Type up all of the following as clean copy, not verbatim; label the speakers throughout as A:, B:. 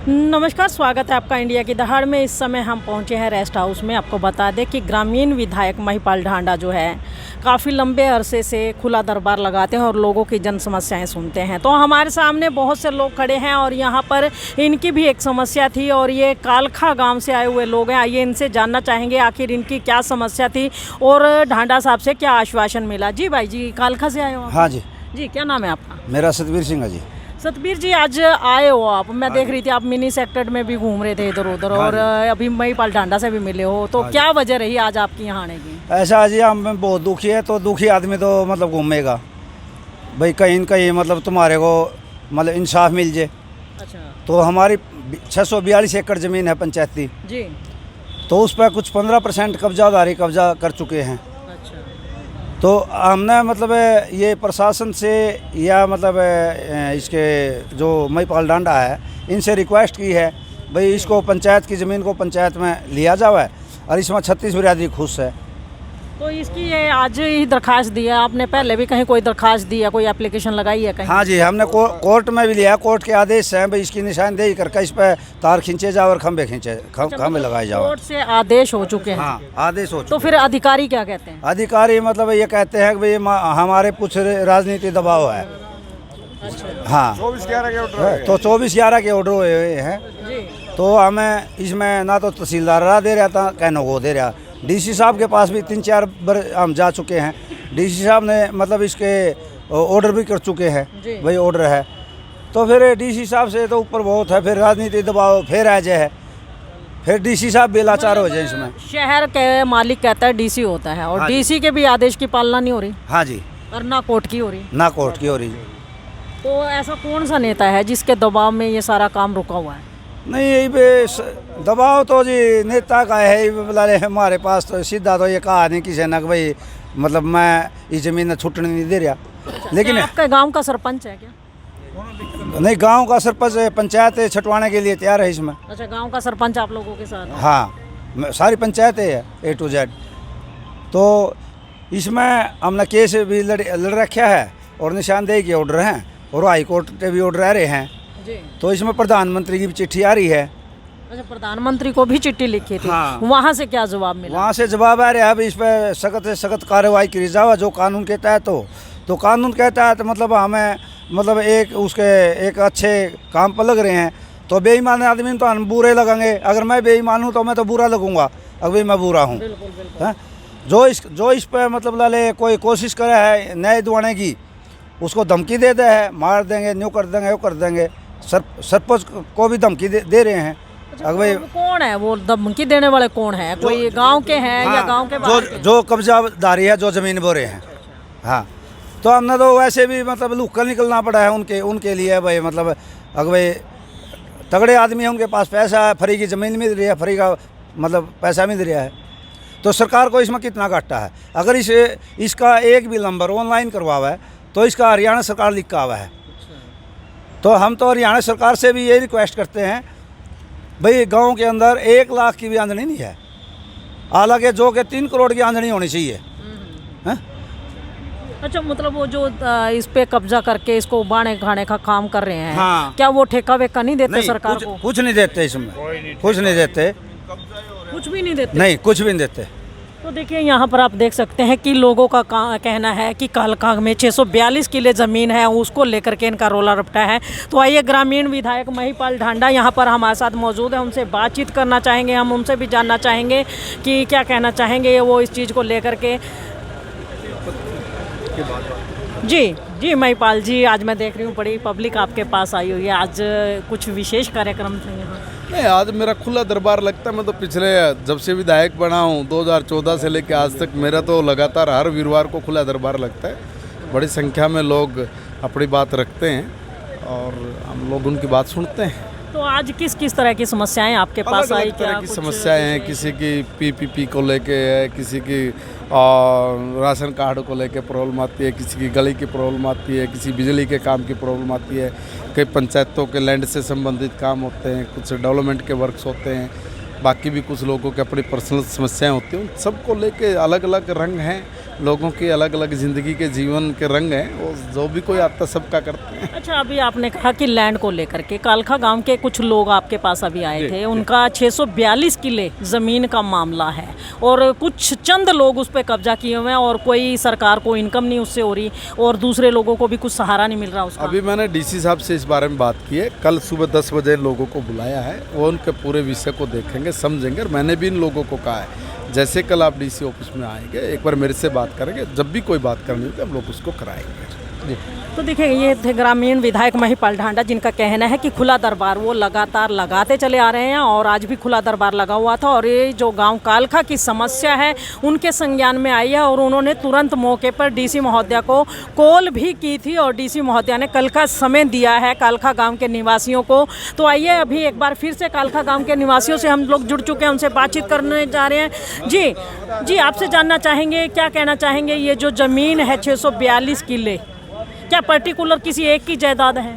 A: नमस्कार, स्वागत है आपका इंडिया की दहाड़ में। इस समय हम पहुंचे हैं रेस्ट हाउस में। आपको बता दें कि ग्रामीण विधायक महिपाल ढांडा जो है काफ़ी लंबे अरसे से खुला दरबार लगाते हैं और लोगों की जन समस्याएं सुनते हैं। तो हमारे सामने बहुत से लोग खड़े हैं और यहाँ पर इनकी भी एक समस्या थी और ये कालखा गांव से आए हुए लोग हैं। आइए इनसे जानना चाहेंगे आखिर इनकी क्या समस्या थी और ढांडा साहब से क्या आश्वासन मिला। जी भाई जी, कालखा से आए हो आप?
B: हाँ जी,
A: जी, क्या नाम है आपका?
B: मेरा सतबीर सिंह है जी।
A: सतबीर जी, आज आए हो आप? मैं देख रही थी आप मिनी सेक्टर में भी घूम रहे थे इधर उधर और अभी महिपाल ढांडा से भी मिले हो, तो क्या वजह रही आज आपकी यहाँ आने की?
B: ऐसा जी, हम बहुत दुखी है, तो दुखी आदमी तो मतलब घूमेगा भाई, कहीं न कहीं मतलब तुम्हारे को मतलब इंसाफ मिल जाए।
A: अच्छा
B: तो हमारी 642 एकड़ ज़मीन है पंचायती,
A: जी।
B: तो उस पर कुछ 15% कब्जादारी कब्जा कर चुके हैं।
A: अच्छा,
B: तो हमने मतलब ये प्रशासन से या मतलब इसके जो महिपाल ढांडा है इनसे रिक्वेस्ट की है भाई इसको पंचायत की ज़मीन को पंचायत में लिया जाए और इसमें 36 बिरादरी खुश है।
A: तो इसकी ये आज ही दरखास्त दी है आपने? पहले भी कहीं कोई दरखास्त दी है, कोई एप्लीकेशन लगाई है कहीं?
B: हाँ जी, हमने कोर्ट में भी लिया। कोर्ट के आदेश हैं भाई इसकी निशानदेही करके इस पर तार खींचे जाओ और खंभे खंभे लगाए जाओ।
A: कोर्ट से आदेश हो चुके हैं?
B: हाँ, आदेश हो चुके।
A: तो फिर अधिकारी क्या कहते हैं?
B: अधिकारी मतलब ये कहते हैं कि भाई हमारे कुछ राजनीति दबाव है। हाँ,
C: 24/11 के ऑर्डर
B: तो 24/11 के ऑर्डर हुए हैं।
A: जी।
B: तो हमें इसमें ना तो तहसीलदार रहा दे रहा था, कहनो को दे रहा। डीसी साहब के पास भी 3-4 बार हम जा चुके हैं। डीसी साहब ने मतलब इसके ऑर्डर भी कर चुके हैं, भाई ऑर्डर है। तो फिर डीसी साहब से तो ऊपर बहुत है, फिर राजनीतिक दबाव फिर आ जाए, फिर डीसी साहब भी लाचार हो जाए इसमें।
A: शहर के मालिक कहता है डीसी होता है और
B: हाँ
A: डीसी के भी आदेश की पालना नहीं हो रही
B: हाँ जी,
A: और ना कोर्ट की हो रही।
B: ना कोर्ट की हो रही।
A: तो ऐसा कौन सा नेता है जिसके दबाव में ये सारा काम रुका हुआ है?
B: नहीं, यही पे दबाव तो जी नेता का है। बोले हमारे पास तो सीधा तो ये कहा नहीं किसी ने कि भाई मतलब मैं इस ज़मीन छूटने नहीं दे रहा। लेकिन
A: आपके गांव का सरपंच है क्या?
B: नहीं, गांव का सरपंच पंचायत छटवाने के लिए तैयार है इसमें।
A: अच्छा, गांव का सरपंच आप लोगों के साथ है?
B: हाँ, सारी पंचायतें है A to Z। तो इसमें हमने केस भी लड़ रखा है और निशानदेही के ऑर्डर हैं और हाई कोर्ट के भी ऑर्डर आ रहे हैं।
A: जी।
B: तो इसमें प्रधानमंत्री की भी चिट्ठी आ रही है।
A: अच्छा, प्रधानमंत्री को भी चिट्ठी लिखी थी?
B: हाँ।
A: वहाँ से क्या जवाब मिला?
B: वहाँ से जवाब आ रहा है अभी इस पर सख्त से सख्त कार्रवाई की जाए जो कानून कहता है। तो कानून कहता है तो मतलब हमें मतलब एक अच्छे काम पर लग रहे हैं। तो बेईमान आदमी तो हम बुरे लगेंगे। अगर मैं बेईमान हूँ तो मैं तो बुरा लगूंगा, अगर मैं बुरा हूँ। जो इस पर मतलब लाले कोई कोशिश करे है न्याय दिलाने की, उसको धमकी दे दे है, मार देंगे, न्यू कर देंगे, वो कर देंगे। सरपंच को भी धमकी दे रहे हैं।
A: अच्छा, तो कौन है वो धमकी देने वाले? कौन है? कोई गांव के हैं या गांव के बाहर के?
B: जो कब्जादारी है, जो जमीन बोरे हैं। हाँ, तो हमने तो वैसे भी मतलब लुक्कल निकलना पड़ा है उनके लिए भाई। मतलब अगर भाई तगड़े आदमी हैं, उनके पास पैसा है, फ्री की ज़मीन मिल रही है, फ्री का मतलब पैसा मिल रहा है। तो सरकार को इसमें कितना घाटा है? अगर इसका एक भी नंबर ऑनलाइन करवा हुआ है तो इसका हरियाणा सरकार लिख का हुआ है। तो हम तो हरियाणा सरकार से भी ये रिक्वेस्ट करते हैं भाई गांव के अंदर 1 लाख की भी आमदनी नहीं है, हालांकि जो कि 3 करोड़ की आमदनी होनी चाहिए।
A: अच्छा, मतलब वो जो इस पे कब्जा करके इसको उबाने खाने का काम कर रहे हैं,
B: हाँ।
A: क्या वो ठेका वेका नहीं देते सरकार को?
B: कुछ नहीं देते इसमें, कुछ नहीं देते,
A: कुछ भी नहीं देते?
B: नहीं, कुछ भी नहीं देते।
A: तो देखिए यहाँ पर आप देख सकते हैं कि लोगों का कहना है कि कालका में 642 किले ज़मीन है, उसको लेकर के इनका रोला रपटा है। तो आइए, ग्रामीण विधायक महिपाल ढांडा यहाँ पर हमारे साथ मौजूद है, उनसे बातचीत करना चाहेंगे। हम उनसे भी जानना चाहेंगे कि क्या कहना चाहेंगे वो इस चीज़ को लेकर के। जी महिपाल जी, आज मैं देख रही हूँ बड़ी पब्लिक आपके पास आई हुई है। आज कुछ विशेष कार्यक्रम थे यहाँ?
C: नहीं, आज मेरा खुला दरबार लगता है। मैं तो पिछले जब से विधायक बना हूँ 2014 से लेकर आज तक मेरा तो लगातार हर वीरवार को खुला दरबार लगता है। बड़ी संख्या में लोग अपनी बात रखते हैं और हम लोग उनकी बात सुनते हैं।
A: तो आज किस तरह की समस्याएं आपके पास आई?
C: अलग तरह की समस्याएं हैं, किसी की PPP को लेके है, किसी की राशन कार्ड को लेके प्रॉब्लम आती है, किसी की गली की प्रॉब्लम आती है, किसी बिजली के काम की प्रॉब्लम आती है, कई पंचायतों के लैंड से संबंधित काम होते हैं, कुछ डेवलपमेंट के वर्क्स होते हैं, बाकी भी कुछ लोगों के अपनी पर्सनल समस्याएं होती हैं। सबको लेके अलग अलग रंग हैं लोगों की अलग अलग ज़िंदगी के जीवन के रंग हैं, वो जो भी कोई आता सबका करते हैं।
A: अच्छा, अभी आपने कहा कि लैंड को लेकर के कालखा गांव के कुछ लोग आपके पास अभी आए थे, उनका 642 किले ज़मीन का मामला है और कुछ चंद लोग उस पर कब्जा किए हुए हैं और कोई सरकार को इनकम नहीं उससे हो रही और दूसरे लोगों को भी कुछ सहारा नहीं मिल रहा उसका।
C: अभी मैंने डीसी साहब से इस बारे में बात की है, कल सुबह 10 बजे लोगों को बुलाया है, वो उनके पूरे विषय को देखेंगे, समझेंगे। और मैंने भी इन लोगों को कहा है जैसे कल आप डीसी ऑफिस में आएंगे एक बार मेरे से बात करेंगे, जब भी कोई बात करनी होगी हम लोग उसको कराएंगे जी।
A: तो देखिए, ये थे ग्रामीण विधायक महिपाल ढांडा, जिनका कहना है कि खुला दरबार वो लगातार लगाते चले आ रहे हैं और आज भी खुला दरबार लगा हुआ था और ये जो गांव कालखा की समस्या है उनके संज्ञान में आई है और उन्होंने तुरंत मौके पर डीसी महोदया को कॉल भी की थी और डीसी महोदया ने कल का समय दिया है कालखा गांव के निवासियों को। तो आइए अभी एक बार फिर से कालखा गांव के निवासियों से हम लोग जुड़ चुके हैं, उनसे बातचीत करने जा रहे हैं। जी, आपसे जानना चाहेंगे, क्या कहना चाहेंगे, ये जो ज़मीन है 642 किले, क्या पर्टिकुलर किसी एक की जायदाद है?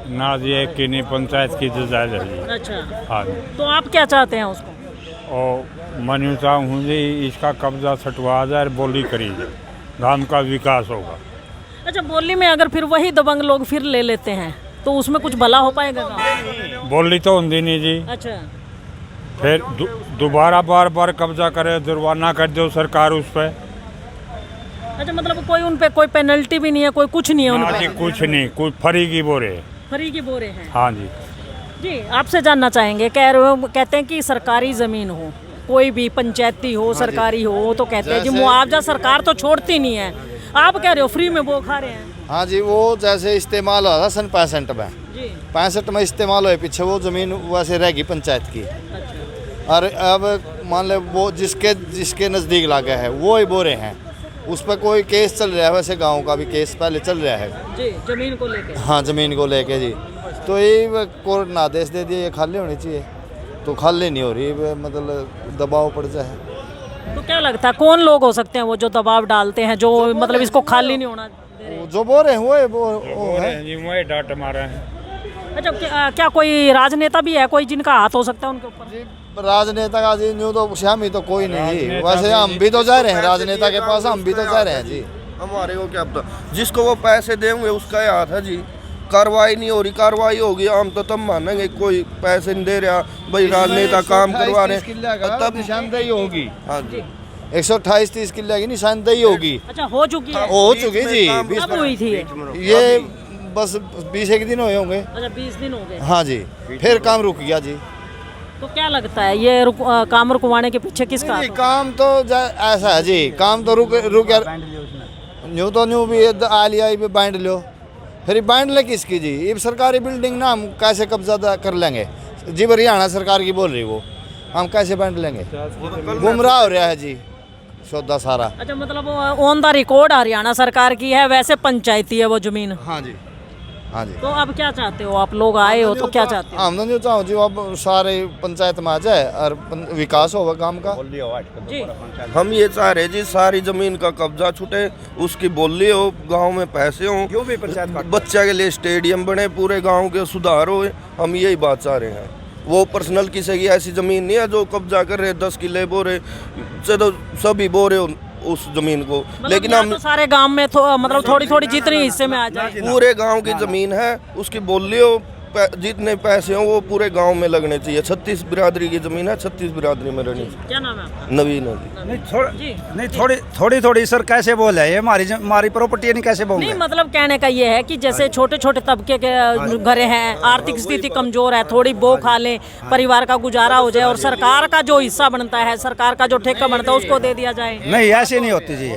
D: ना जी, एक की नहीं, पंचायत की जो जायदाद है जी।
A: अच्छा,
D: हाँ जी।
A: तो आप क्या चाहते हैं उसको?
D: और मनुता हूँ जी, इसका कब्जा छटवा जाए, बोली करी जाए, गांव का विकास होगा।
A: अच्छा, बोली में अगर फिर वही दबंग लोग फिर ले लेते हैं तो उसमें कुछ भला हो पाएगा गाँव?
D: बोली तो होती नहीं जी,
A: अच्छा,
D: फिर दोबारा बार बार कब्जा करे, जुर्माना कर दो सरकार उस पर।
A: अच्छा, मतलब कोई उन पे कोई पेनल्टी भी नहीं है, कोई कुछ नहीं है उन
D: ना जी,
A: पे?
D: कुछ नहीं, कुछ फरी की बोरे।
A: फ्री की बोरे हैं?
D: हाँ जी।
A: जी, आपसे जानना चाहेंगे, कहते हैं कि सरकारी ज़मीन हो, कोई भी पंचायती हो, सरकारी हो, तो कहते हैं जी मुआवजा सरकार तो छोड़ती नहीं है, आप कह रहे हो फ्री में वो खा रहे हैं।
E: हाँ जी, वो जैसे इस्तेमाल हो रहा सन 65 में,
A: जी,
E: 65 में इस्तेमाल हुए, पीछे वो ज़मीन वैसे रहेगी पंचायत की।
A: अच्छा,
E: और अब मान ले वो जिसके नज़दीक लागे है वो ही बोरे हैं, उस पर कोई केस चल रहा है, वैसे गांव का भी केस पहले चल रहा है
A: जी, ज़मीन को लेके।
E: हाँ, ज़मीन को लेके जी। तो ये कोर्ट ने आदेश दे दिए ये खाली होनी चाहिए, तो खाली नहीं हो रही, मतलब दबाव पड़ जाए।
A: तो क्या लगता है कौन लोग हो सकते हैं वो जो दबाव डालते हैं, जो मतलब इसको खाली नहीं होना दे रहे?
E: जो बोरे हैं वो है।
D: जी, वही डांट मारे हैं।
A: अच्छा, क्या कोई राजनेता भी है कोई जिनका हाथ हो सकता है उनके ऊपर?
E: जी, राजनेता का जी न्यू तो शामी तो कोई नहीं जी, वैसे हम भी तो जा रहे हैं राजनेता के पास, हम भी तो जा रहे हैं जी।
F: हमारे को क्या पता, जिसको वो पैसे देंगे उसका ही हाथ है जी। कार्रवाई नहीं हो रही, कार्रवाई होगी हम तो तब मानेंगे, कोई पैसे नहीं दे रहा भाई, राजनेता काम करवा रहे हैं
E: तब निशानदेही होगी।
F: हाँ जी,
E: 128-30 किले की निशानदेही होगी।
A: अच्छा, हो चुकी है?
E: हो चुकी जी,
A: कब हुई थी
E: ये बस 20 दिन हुए होंगे।
A: अच्छा, 20 दिन हो गए।
E: हाँ जी, फिर काम रुक गया जी।
A: तो क्या लगता है ये काम रुकवाने के पीछे किसका हाथ
E: नहीं,
A: होगा?
E: काम तो ऐसा है जी, काम तो रुक न्यू तो न्यू भी आ लिया, ये बांट लो, फिर बांट ले किसकी जी? ये सरकारी बिल्डिंग ना हम कैसे कब्जा कर लेंगे जी? हरियाणा सरकार की बोल रही वो, हम कैसे बांट लेंगे? गुमराह हो रहा है जी सौदा सारा।
A: अच्छा, मतलब ऑन द रिकॉर्ड हरियाणा सरकार की है, वैसे पंचायती है वो जमीन।
E: हाँ जी, हाँ जी।
A: तो अब क्या चाहते हो आप लोग आए हो तो क्या चाहते हो?
E: हम तो चाहो जी अब सारे पंचायत में आ जाए और विकास होगा काम का
A: जी,
F: हम ये चाह रहे जी सारी जमीन का कब्जा छूटे, उसकी बोली हो, गांव में पैसे हों,
B: क्यों भी पंचायत का
F: बच्चे के लिए स्टेडियम बने, पूरे गांव के सुधार हो, हम यही बात चाह रहे हैं। वो पर्सनल किसी की ऐसी ज़मीन नहीं है जो कब्जा कर रहे 10 किले बोरे से, तो सभी बोरे उस ज़मीन को, लेकिन हम
A: तो सारे गांव में मतलब थोड़ी थोड़ी जितनी हिस्से में आ जाए।
F: पूरे गांव की ज़मीन है, उसकी बोली हो, जितने पैसे हों वो पूरे गांव में लगने चाहिए। 36 बिरादरी की ज़मीन है, 36 बिरादरी में रहनी चाहिए।
A: क्या नाम है आपका?
F: नवीन है जी।
B: नहीं थोड़ी थोड़ी सर कैसे बोल है, ये हमारी प्रॉपर्टी नहीं, कैसे बोल
A: नहीं, मतलब कहने का ये है कि जैसे छोटे छोटे तबके के घर हैं, आर्थिक स्थिति कमजोर है, थोड़ी बो खा लें, परिवार का गुजारा हो जाए और सरकार का जो हिस्सा बनता है, सरकार का जो ठेका बनता है उसको दे दिया जाए।
B: नहीं, ऐसे नहीं होती जी,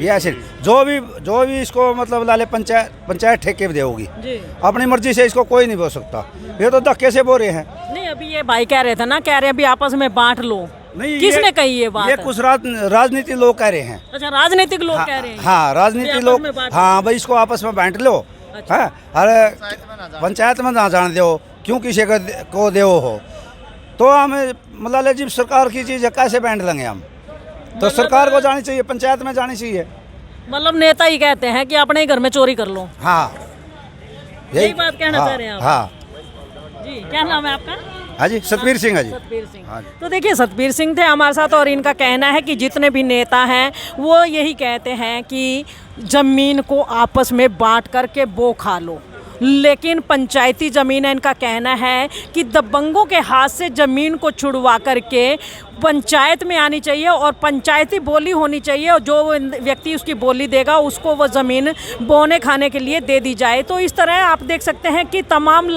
B: ये ऐसे जो भी इसको मतलब लाले पंचायत ठेके पे देगी,
A: जी,
B: अपनी मर्जी से इसको कोई नहीं बोल सकता, ये तो धक्के से बोल रहे हैं।
A: नहीं, अभी ये भाई कह रहे थे ना, कह रहे अभी आपस में बांट लो।
B: नहीं,
A: किसने कही ये बात?
B: ये कुछ राजनीति लोग कह रहे हैं।
A: अच्छा, राजनीतिक लोग कह रहे हैं?
B: हाँ, राजनीति
A: आपस
B: लोग,
A: में बांट
B: हाँ भाई इसको आपस में बांट लो।
A: अच्छा।
B: हाँ, अरे पंचायत में ना जान दो, क्यों किसी को दे हो, तो हमें मतलब जी सरकार की चीज़ है, कैसे बांट लेंगे हम? तो सरकार को जानी चाहिए, पंचायत में जानी चाहिए।
A: मतलब नेता ही कहते हैं कि अपने ही घर में चोरी कर लो।
B: हाँ,
A: यही बात कहना चाह रहे हैं आप?
B: हाँ।
A: जी, क्या नाम है आपका?
B: हाँ जी, सतबीर सिंह है जी।
A: सतबीर सिंह।
B: हाँ जी।
A: तो देखिए सतबीर सिंह थे हमारे साथ और इनका कहना है कि जितने भी नेता हैं वो यही कहते हैं कि ज़मीन को आपस में बांट करके वो खा लो, लेकिन पंचायती ज़मीन है, इनका कहना है कि दबंगों के हाथ से ज़मीन को छुड़वा करके पंचायत में आनी चाहिए और पंचायती बोली होनी चाहिए और जो व्यक्ति उसकी बोली देगा उसको वो ज़मीन बोने खाने के लिए दे दी जाए। तो इस तरह आप देख सकते हैं कि तमाम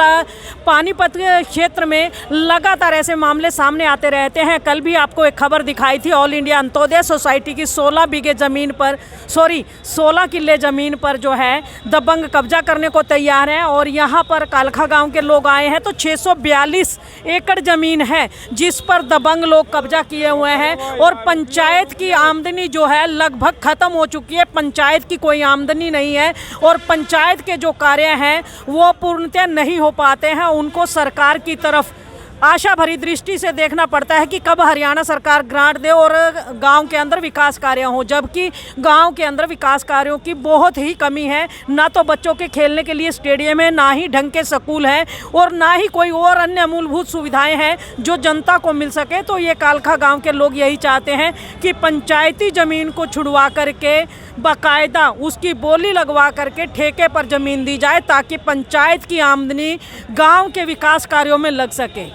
A: पानीपत क्षेत्र में लगातार ऐसे मामले सामने आते रहते हैं। कल भी आपको एक खबर दिखाई थी, ऑल इंडिया अंत्योदय सोसाइटी की 16 बीघे ज़मीन पर 16 किले ज़मीन पर जो है दबंग कब्जा करने को तैयार है और यहाँ पर कालखा गाँव के लोग आए हैं तो 642 एकड़ ज़मीन है जिस पर दबंग लोग कब्जा किए हुए हैं और पंचायत की आमदनी जो है लगभग खत्म हो चुकी है। पंचायत की कोई आमदनी नहीं है और पंचायत के जो कार्य हैं वो पूर्णतः नहीं हो पाते हैं। उनको सरकार की तरफ आशा भरी दृष्टि से देखना पड़ता है कि कब हरियाणा सरकार ग्रांट दे और गांव के अंदर विकास कार्य हो, जबकि गांव के अंदर विकास कार्यों की बहुत ही कमी है। ना तो बच्चों के खेलने के लिए स्टेडियम है, ना ही ढंग के स्कूल है और ना ही कोई और अन्य मूलभूत सुविधाएं हैं जो जनता को मिल सके। तो ये कालखा गांव के लोग यही चाहते हैं कि पंचायती ज़मीन को छुड़वा करके बाकायदा उसकी बोली लगवा करके ठेके पर ज़मीन दी जाए ताकि पंचायत की आमदनी गाँव के विकास कार्यों में लग सके।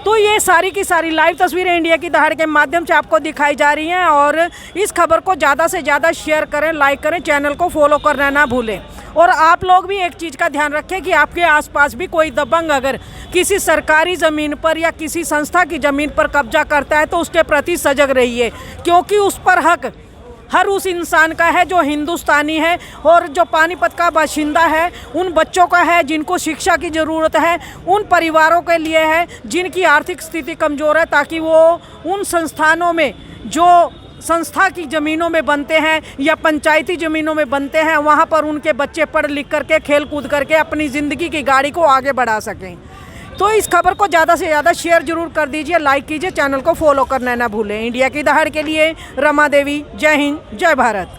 A: तो ये सारी की सारी लाइव तस्वीरें इंडिया की दहाड़ के माध्यम से आपको दिखाई जा रही हैं और इस खबर को ज़्यादा से ज़्यादा शेयर करें, लाइक करें, चैनल को फॉलो करना ना भूलें। और आप लोग भी एक चीज़ का ध्यान रखें कि आपके आसपास भी कोई दबंग अगर किसी सरकारी ज़मीन पर या किसी संस्था की ज़मीन पर कब्जा करता है तो उसके प्रति सजग रहिए, क्योंकि उस पर हक हर उस इंसान का है जो हिंदुस्तानी है और जो पानीपत का बाशिंदा है, उन बच्चों का है जिनको शिक्षा की ज़रूरत है, उन परिवारों के लिए है जिनकी आर्थिक स्थिति कमज़ोर है, ताकि वो उन संस्थानों में जो संस्था की ज़मीनों में बनते हैं या पंचायती ज़मीनों में बनते हैं वहाँ पर उनके बच्चे पढ़ लिख करके खेल कूद करके अपनी ज़िंदगी की गाड़ी को आगे बढ़ा सकें। तो इस खबर को ज़्यादा से ज़्यादा शेयर जरूर कर दीजिए, लाइक कीजिए, चैनल को फॉलो करना ना भूलें। इंडिया की दहाड़ के लिए रमा देवी, जय हिंद, जय भारत।